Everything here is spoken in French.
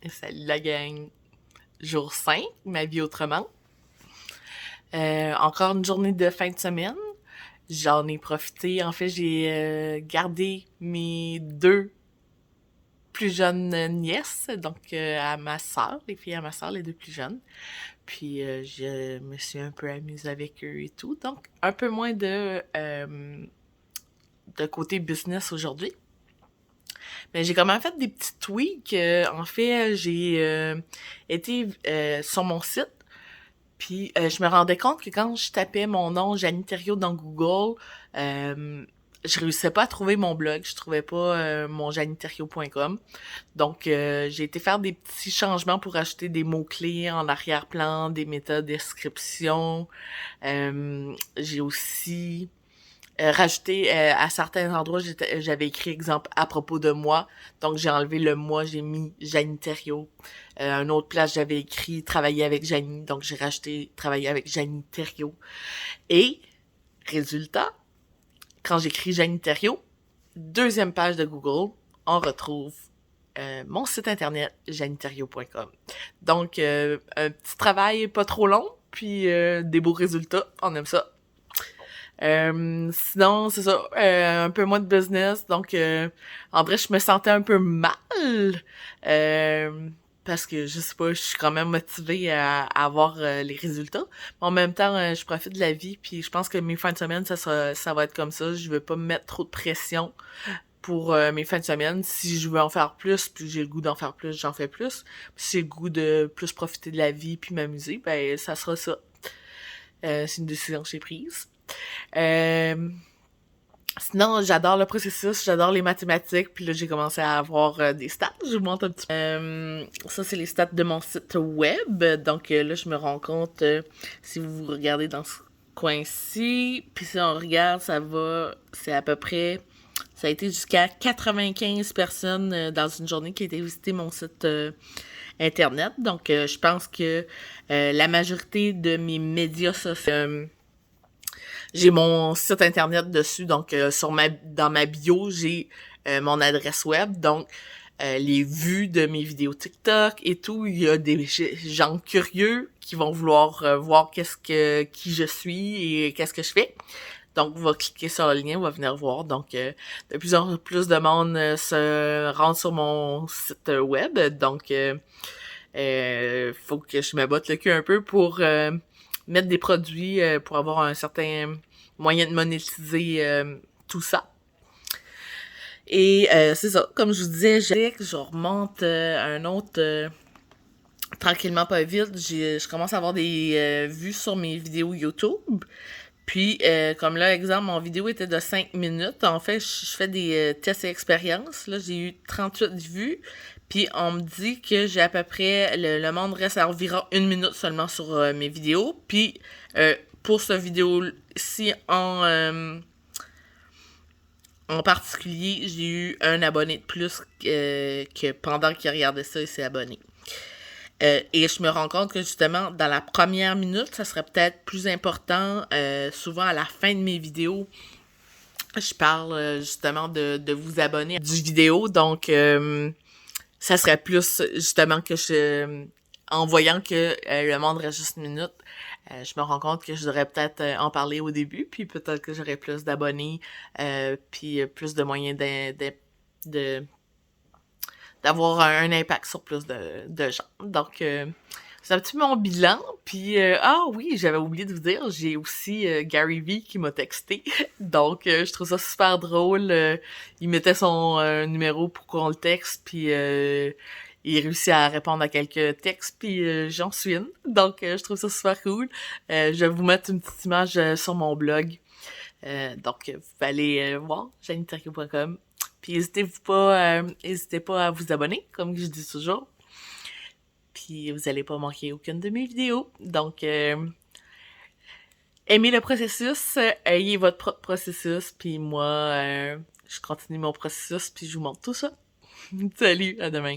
Salut la gang! Jour 5, ma vie autrement. Encore une journée de fin de semaine. J'en ai profité. En fait, j'ai gardé mes deux plus jeunes nièces, donc à ma sœur, les filles à ma sœur, les deux plus jeunes. Puis je me suis un peu amusée avec eux et tout. Donc, un peu moins de côté business aujourd'hui. Mais j'ai quand même fait des petits tweaks. En fait, j'ai été sur mon site. Puis je me rendais compte que quand je tapais mon nom Janine Thériault dans Google, je réussissais pas à trouver mon blog, je trouvais pas mon janitheriault.com. Donc j'ai été faire des petits changements pour ajouter des mots-clés en arrière-plan, des métadescriptions. J'ai aussi rajouté à certains endroits, j'avais écrit exemple à propos de moi. Donc j'ai enlevé le moi, j'ai mis Janine Thériault. À une autre place, j'avais écrit travailler avec Janie, donc j'ai rajouté travailler avec Janine Thériault. Et résultat, quand j'écris Janine Thériault, deuxième page de Google, on retrouve mon site internet janitheriault.com. Donc un petit travail pas trop long, puis des beaux résultats, on aime ça. Sinon, c'est ça, un peu moins de business, donc en vrai, je me sentais un peu mal, parce que, je sais pas, je suis quand même motivée à avoir les résultats, mais en même temps, je profite de la vie, puis je pense que mes fins de semaine, ça va être comme ça, je veux pas me mettre trop de pression pour mes fins de semaine. Si je veux en faire plus, puis j'ai le goût d'en faire plus, j'en fais plus. Puis si j'ai le goût de plus profiter de la vie puis m'amuser, ben ça sera ça. C'est une décision que j'ai prise. Sinon, j'adore le processus, j'adore les mathématiques, puis là, j'ai commencé à avoir des stats. Je vous montre un petit peu. Ça, c'est les stats de mon site web. Donc là, je me rends compte, si vous regardez dans ce coin-ci, puis si on regarde, c'est à peu près, ça a été jusqu'à 95 personnes dans une journée qui a été visiter mon site Internet. Donc, je pense que la majorité de mes médias sociaux... j'ai mon site internet dessus, donc dans ma bio, j'ai mon adresse web, donc les vues de mes vidéos TikTok et tout, il y a des gens curieux qui vont vouloir voir qui je suis et qu'est-ce que je fais. Donc, on va cliquer sur le lien, on va venir voir. Donc, de plus en plus de monde se rend sur mon site web. Donc, faut que je me botte le cul un peu pour mettre des produits pour avoir un certain moyen de monétiser tout ça. Et c'est ça, comme je vous disais, je remonte un autre tranquillement pas vite. Je commence à avoir des vues sur mes vidéos YouTube. Puis, comme là, exemple, mon vidéo était de 5 minutes. En fait, je fais des tests et expériences. Là, j'ai eu 38 vues. Puis, on me dit que j'ai à peu près... Le monde reste à environ 1 minute seulement sur mes vidéos. Puis, pour cette vidéo-ci, en particulier, j'ai eu un abonné de plus que pendant qu'il regardait ça, il s'est abonné. Et je me rends compte que justement, dans la première minute, ça serait peut-être plus important. Souvent, à la fin de mes vidéos, je parle justement de vous abonner à du vidéo. Donc, ça serait plus justement que en voyant que le monde reste juste 1 minute, je me rends compte que je devrais peut-être en parler au début, puis peut-être que j'aurais plus d'abonnés, puis plus de moyens d'avoir un impact sur plus de gens. Donc, c'est un petit peu mon bilan. Puis, ah oui, j'avais oublié de vous dire, j'ai aussi Gary Vee qui m'a texté. Donc, je trouve ça super drôle. Il mettait son numéro pour qu'on le texte, puis il réussit à répondre à quelques textes, puis j'en suis une. Donc, je trouve ça super cool. Je vais vous mettre une petite image sur mon blog. Donc, vous pouvez aller voir, janitheriault.com. Puis n'hésitez pas à vous abonner, comme je dis toujours. Puis vous allez pas manquer aucune de mes vidéos. Donc, aimez le processus, ayez votre propre processus, puis moi, je continue mon processus, puis je vous montre tout ça. Salut, à demain.